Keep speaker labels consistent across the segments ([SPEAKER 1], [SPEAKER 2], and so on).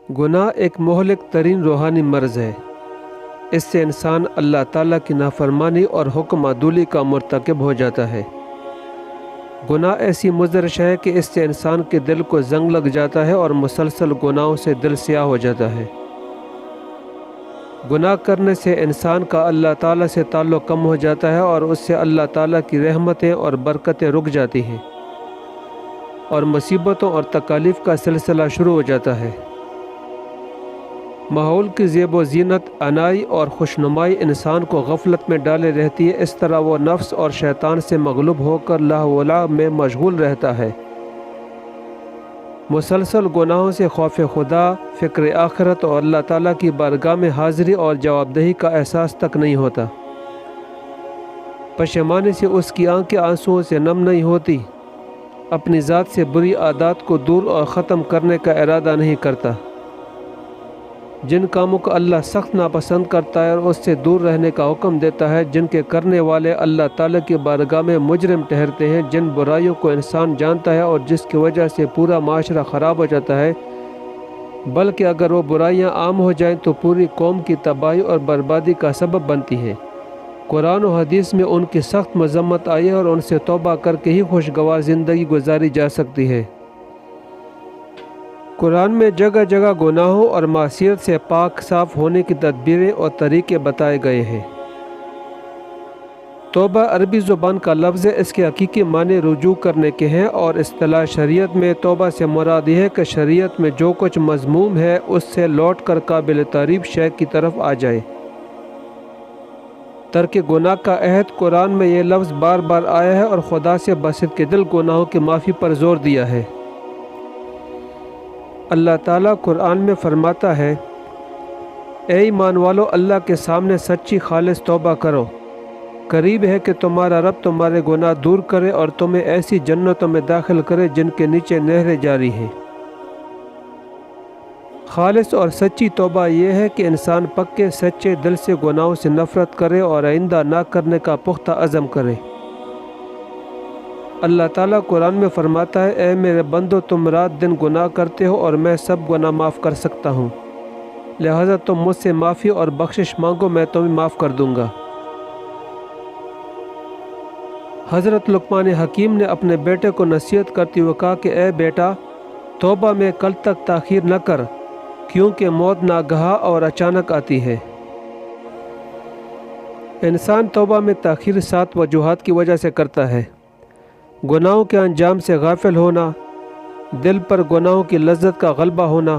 [SPEAKER 1] گناہ ایک مہلک ترین روحانی مرض ہے۔ اس سے انسان اللہ تعالیٰ کی نافرمانی اور حکم عدولی کا مرتکب ہو جاتا ہے۔ گناہ ایسی مضر شے ہے کہ اس سے انسان کے دل کو زنگ لگ جاتا ہے اور مسلسل گناہوں سے دل سیاہ ہو جاتا ہے۔ گناہ کرنے سے انسان کا اللہ تعالیٰ سے تعلق کم ہو جاتا ہے اور اس سے اللہ تعالیٰ کی رحمتیں اور برکتیں رک جاتی ہیں، اور مصیبتوں اور تکالیف کا سلسلہ شروع ہو جاتا ہے۔ ماحول کی زیب و زینت، انائی اور خوشنمائی انسان کو غفلت میں ڈالے رہتی ہے، اس طرح وہ نفس اور شیطان سے مغلوب ہو کر لہو و لعب میں مشغول رہتا ہے۔ مسلسل گناہوں سے خوف خدا، فکر آخرت اور اللہ تعالیٰ کی بارگاہ میں حاضری اور جواب دہی کا احساس تک نہیں ہوتا۔ پشیمانی سے اس کی آنکھیں آنسوؤں سے نم نہیں ہوتی، اپنی ذات سے بری عادات کو دور اور ختم کرنے کا ارادہ نہیں کرتا۔ جن کاموں کو اللہ سخت ناپسند کرتا ہے اور اس سے دور رہنے کا حکم دیتا ہے، جن کے کرنے والے اللہ تعالیٰ کی بارگاہ میں مجرم ٹھہرتے ہیں، جن برائیوں کو انسان جانتا ہے اور جس کی وجہ سے پورا معاشرہ خراب ہو جاتا ہے، بلکہ اگر وہ برائیاں عام ہو جائیں تو پوری قوم کی تباہی اور بربادی کا سبب بنتی ہیں۔ قرآن و حدیث میں ان کی سخت مذمت آئی ہے اور ان سے توبہ کر کے ہی خوشگوار زندگی گزاری جا سکتی ہے۔ قرآن میں جگہ جگہ گناہوں اور معصیت سے پاک صاف ہونے کی تدبیریں اور طریقے بتائے گئے ہیں۔ توبہ عربی زبان کا لفظ ہے، اس کے حقیقی معنی رجوع کرنے کے ہیں، اور اصطلاح شریعت میں توبہ سے مراد یہ ہے کہ شریعت میں جو کچھ مذموم ہے اس سے لوٹ کر قابل تعریف شے کی طرف آ جائے۔ ترک گناہ کا عہد، قرآن میں یہ لفظ بار بار آیا ہے اور خدا سے بصدق دل گناہوں کی معافی پر زور دیا ہے۔ اللہ تعالیٰ قرآن میں فرماتا ہے، اے ایمان والو، اللہ کے سامنے سچی خالص توبہ کرو، قریب ہے کہ تمہارا رب تمہارے گناہ دور کرے اور تمہیں ایسی جنتوں میں داخل کرے جن کے نیچے نہریں جاری ہیں۔ خالص اور سچی توبہ یہ ہے کہ انسان پکے سچے دل سے گناہوں سے نفرت کرے اور آئندہ نہ کرنے کا پختہ عزم کرے۔ اللہ تعالیٰ قرآن میں فرماتا ہے، اے میرے بندو، تم رات دن گناہ کرتے ہو اور میں سب گناہ معاف کر سکتا ہوں، لہذا تم مجھ سے معافی اور بخشش مانگو، میں تمہیں معاف کر دوں گا۔ حضرت لقمان حکیم نے اپنے بیٹے کو نصیحت کرتے ہوئے کہا کہ اے بیٹا، توبہ میں کل تک تاخیر نہ کر، کیونکہ موت ناگہاں اور اچانک آتی ہے۔ انسان توبہ میں تاخیر 7 وجوہات کی وجہ سے کرتا ہے: گناہوں کے انجام سے غافل ہونا، دل پر گناہوں کی لذت کا غلبہ ہونا،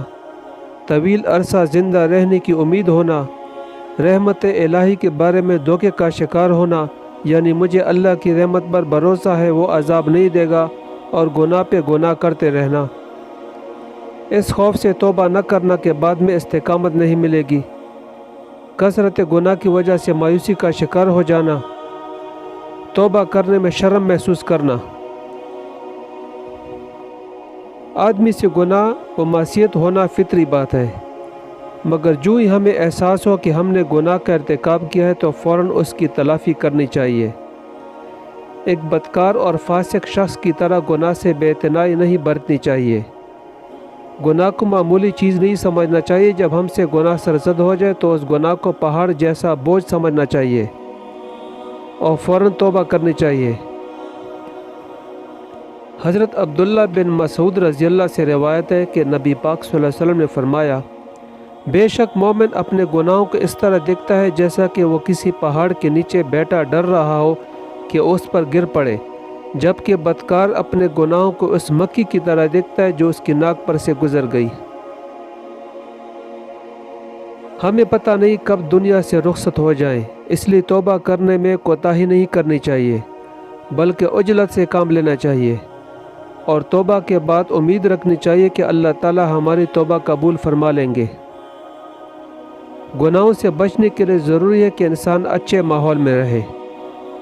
[SPEAKER 1] طویل عرصہ زندہ رہنے کی امید ہونا، رحمت الہی کے بارے میں دھوکے کا شکار ہونا، یعنی مجھے اللہ کی رحمت پر بھروسہ ہے، وہ عذاب نہیں دے گا، اور گناہ پہ گناہ کرتے رہنا۔ اس خوف سے توبہ نہ کرنا کے بعد میں استقامت نہیں ملے گی۔ کثرت گناہ کی وجہ سے مایوسی کا شکار ہو جانا، توبہ کرنے میں شرم محسوس کرنا۔ آدمی سے گناہ و معصیت ہونا فطری بات ہے، مگر جو ہی ہمیں احساس ہو کہ ہم نے گناہ کا ارتکاب کیا ہے تو فوراً اس کی تلافی کرنی چاہیے۔ ایک بدکار اور فاسق شخص کی طرح گناہ سے بے اعتنائی نہیں برتنی چاہیے۔ گناہ کو معمولی چیز نہیں سمجھنا چاہیے، جب ہم سے گناہ سرزد ہو جائے تو اس گناہ کو پہاڑ جیسا بوجھ سمجھنا چاہیے اور فوراً توبہ کرنی چاہیے۔ حضرت عبداللہ بن مسعود رضی اللہ سے روایت ہے کہ نبی پاک صلی اللہ علیہ وسلم نے فرمایا، بے شک مومن اپنے گناہوں کو اس طرح دیکھتا ہے جیسا کہ وہ کسی پہاڑ کے نیچے بیٹھا ڈر رہا ہو کہ اس پر گر پڑے، جبکہ بدکار اپنے گناہوں کو اس مکھی کی طرح دیکھتا ہے جو اس کی ناک پر سے گزر گئی۔ ہمیں پتہ نہیں کب دنیا سے رخصت ہو جائیں، اس لیے توبہ کرنے میں کوتاہی نہیں کرنی چاہیے، بلکہ عجلت سے کام لینا چاہیے، اور توبہ کے بعد امید رکھنی چاہیے کہ اللہ تعالی ہماری توبہ قبول فرما لیں گے۔ گناہوں سے بچنے کے لیے ضروری ہے کہ انسان اچھے ماحول میں رہے،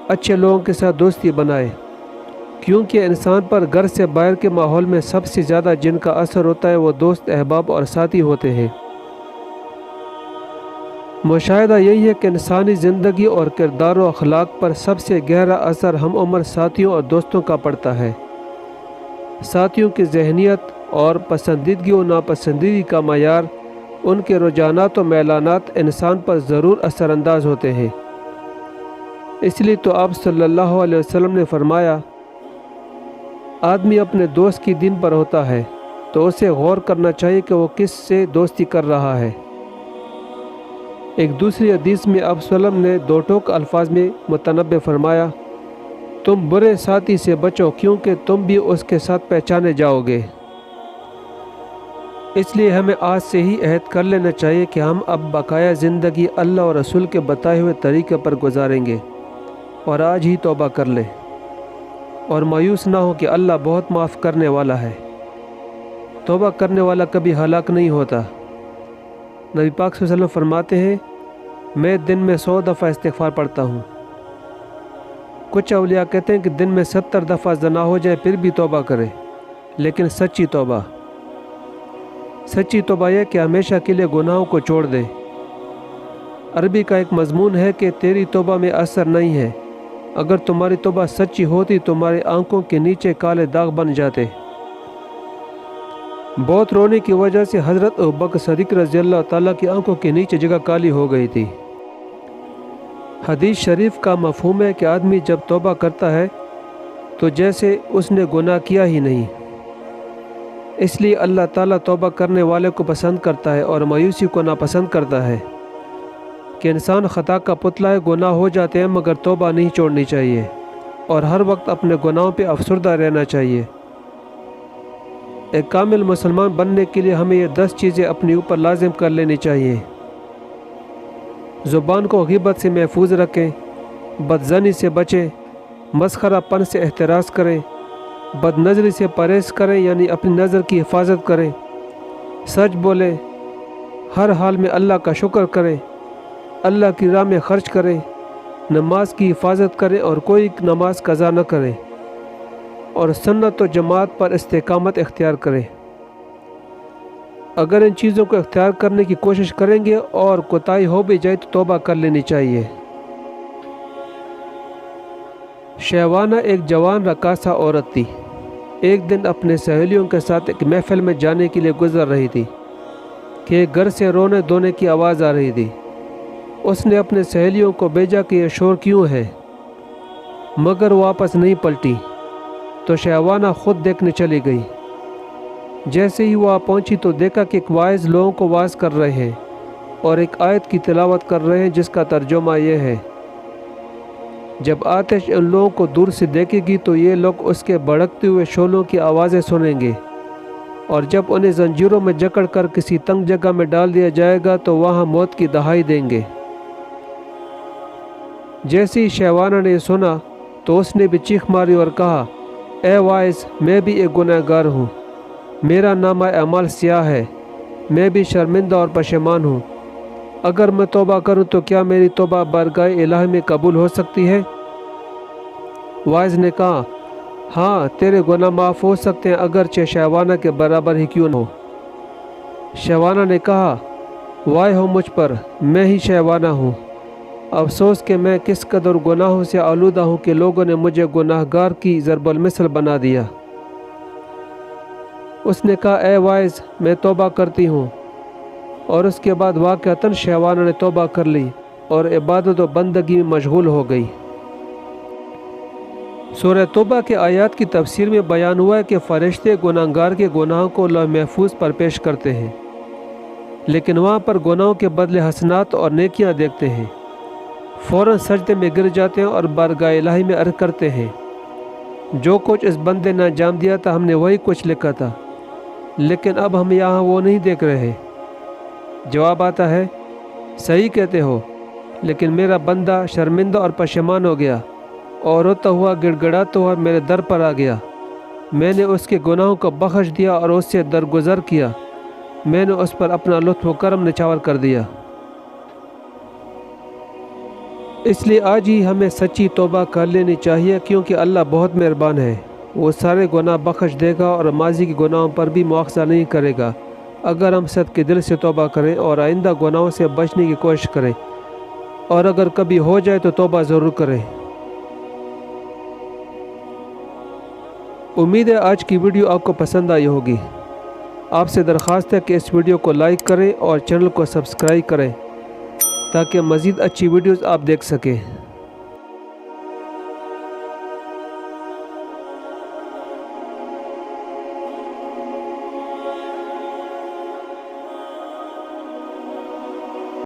[SPEAKER 1] اچھے لوگوں کے ساتھ دوستی بنائے، کیونکہ انسان پر گھر سے باہر کے ماحول میں سب سے زیادہ جن کا اثر ہوتا ہے وہ دوست، احباب اور ساتھی ہوتے ہیں۔ مشاہدہ یہی ہے کہ انسانی زندگی اور کردار و اخلاق پر سب سے گہرا اثر ہم عمر ساتھیوں اور دوستوں کا پڑتا ہے۔ ساتھیوں کی ذہنیت اور پسندیدگی و ناپسندیدگی کا معیار ان کے رجحانات و میلانات انسان پر ضرور اثر انداز ہوتے ہیں۔ اس لیے تو آپ صلی اللہ علیہ وسلم نے فرمایا، آدمی اپنے دوست کی دین پر ہوتا ہے تو اسے غور کرنا چاہیے کہ وہ کس سے دوستی کر رہا ہے۔ ایک دوسری حدیث میں آپ صلی اللہ علیہ وسلم نے دو ٹوک الفاظ میں متنبہ فرمایا، تم برے ساتھی سے بچو کیونکہ تم بھی اس کے ساتھ پہچانے جاؤ گے۔ اس لیے ہمیں آج سے ہی عہد کر لینا چاہیے کہ ہم اب بقایا زندگی اللہ اور رسول کے بتائے ہوئے طریقے پر گزاریں گے، اور آج ہی توبہ کر لیں اور مایوس نہ ہو کہ اللہ بہت معاف کرنے والا ہے۔ توبہ کرنے والا کبھی ہلاک نہیں ہوتا۔ نبی پاک صلی اللہ علیہ وسلم فرماتے ہیں، میں دن میں 100 دفعہ استغفار پڑھتا ہوں۔ کچھ اولیاء کہتے ہیں کہ دن میں 70 دفعہ زنا ہو جائے پھر بھی توبہ کرے، لیکن سچی توبہ یہ کہ ہمیشہ کے لیے گناہوں کو چھوڑ دے۔ عربی کا ایک مضمون ہے کہ تیری توبہ میں اثر نہیں ہے، اگر تمہاری توبہ سچی ہوتی تمہاری آنکھوں کے نیچے کالے داغ بن جاتے۔ بہت رونے کی وجہ سے حضرت ابوبکر صدیق رضی اللہ تعالیٰ کی آنکھوں کے نیچے جگہ کالی ہو گئی تھی۔ حدیث شریف کا مفہوم ہے کہ آدمی جب توبہ کرتا ہے تو جیسے اس نے گناہ کیا ہی نہیں۔ اس لیے اللہ تعالیٰ توبہ کرنے والے کو پسند کرتا ہے اور مایوسی کو ناپسند کرتا ہے کہ انسان خطا کا پتلا ہے، گناہ ہو جاتے ہیں مگر توبہ نہیں چھوڑنی چاہیے اور ہر وقت اپنے گناہوں پہ افسردہ رہنا چاہیے۔ ایک کامل مسلمان بننے کے لیے ہمیں یہ 10 چیزیں اپنے اوپر لازم کر لینی چاہیے۔ زبان کو غیبت سے محفوظ رکھیں، بدظنی سے بچیں، مسخرہ پن سے احتراز کریں، بد نظری سے پرہیز کریں یعنی اپنی نظر کی حفاظت کریں، سچ بولیں، ہر حال میں اللہ کا شکر کریں، اللہ کی راہ میں خرچ کریں، نماز کی حفاظت کریں اور کوئی نماز قضا نہ کریں، اور سنت و جماعت پر استقامت اختیار کریں۔ اگر ان چیزوں کو اختیار کرنے کی کوشش کریں گے اور کوتاہی ہو بھی جائے تو توبہ کر لینی چاہیے۔ شہوانہ ایک جوان رقاصہ عورت تھی۔ ایک دن اپنے سہیلیوں کے ساتھ ایک محفل میں جانے کے لیے گزر رہی تھی کہ ایک گھر سے رونے دھونے کی آواز آ رہی تھی۔ اس نے اپنے سہیلیوں کو بھیجا کہ یہ شور کیوں ہے، مگر وہ واپس نہیں پلٹی تو شہوانہ خود دیکھنے چلی گئی۔ جیسے ہی وہ پہنچی تو دیکھا کہ ایک واعظ لوگوں کو واعظ کر رہے ہیں اور ایک آیت کی تلاوت کر رہے ہیں جس کا ترجمہ یہ ہے، جب آتش ان لوگوں کو دور سے دیکھے گی تو یہ لوگ اس کے بھڑکتے ہوئے شعلوں کی آوازیں سنیں گے، اور جب انہیں زنجیروں میں جکڑ کر کسی تنگ جگہ میں ڈال دیا جائے گا تو وہاں موت کی دہائی دیں گے۔ جیسے ہی شہوانہ نے سنا تو اس نے بھی چیخ ماری اور کہا، اے واعظ، میں بھی ایک گناہ گار ہوں، میرا نامہ اعمال سیاہ ہے، میں بھی شرمندہ اور پشیمان ہوں، اگر میں توبہ کروں تو کیا میری توبہ بارگاہ الہی میں قبول ہو سکتی ہے؟ واعظ نے کہا، ہاں، تیرے گناہ معاف ہو سکتے ہیں اگرچہ شہوانہ کے برابر ہی کیوں نہ ہو۔ شہوانہ نے کہا، وائے ہو مجھ پر، میں ہی شہوانہ ہوں، افسوس کہ میں کس قدر گناہوں سے آلودہ ہوں کہ لوگوں نے مجھے گناہ گار کی ضرب المثل بنا دیا۔ اس نے کہا، اے واعظ، میں توبہ کرتی ہوں، اور اس کے بعد واقعتاً شہوانہ نے توبہ کر لی اور عبادت و بندگی میں مشغول ہو گئی۔ سورہ توبہ کے آیات کی تفسیر میں بیان ہوا ہے کہ فرشتے گناہ گار کے گناہوں کو لوح محفوظ پر پیش کرتے ہیں، لیکن وہاں پر گناہوں کے بدلے حسنات اور نیکیاں دیکھتے ہیں، فوراً سجدے میں گر جاتے ہیں اور بارگاہ الہی میں عرض کرتے ہیں، جو کچھ اس بندے نے انجام دیا تھا ہم نے وہی کچھ لکھا تھا، لیکن اب ہم یہاں وہ نہیں دیکھ رہے۔ جواب آتا ہے، صحیح کہتے ہو، لیکن میرا بندہ شرمندہ اور پشیمان ہو گیا اور روتا ہوا گڑگڑاتا ہوا میرے در پر آ گیا۔ میں نے اس کے گناہوں کو بخش دیا اور اس سے درگزر کیا، میں نے اس پر اپنا لطف و کرم نچھاور کر دیا۔ اس لیے آج ہی ہمیں سچی توبہ کر لینی چاہیے، کیونکہ اللہ بہت مہربان ہے، وہ سارے گناہ بخش دے گا اور ماضی کے گناہوں پر بھی مواخذہ نہیں کرے گا اگر ہم صدقے دل سے توبہ کریں اور آئندہ گناہوں سے بچنے کی کوشش کریں، اور اگر کبھی ہو جائے تو توبہ ضرور کریں۔ امید ہے آج کی ویڈیو آپ کو پسند آئی ہوگی۔ آپ سے درخواست ہے کہ اس ویڈیو کو لائک کریں اور چینل کو سبسکرائب کریں تاکہ مزید اچھی ویڈیوز آپ دیکھ سکیں۔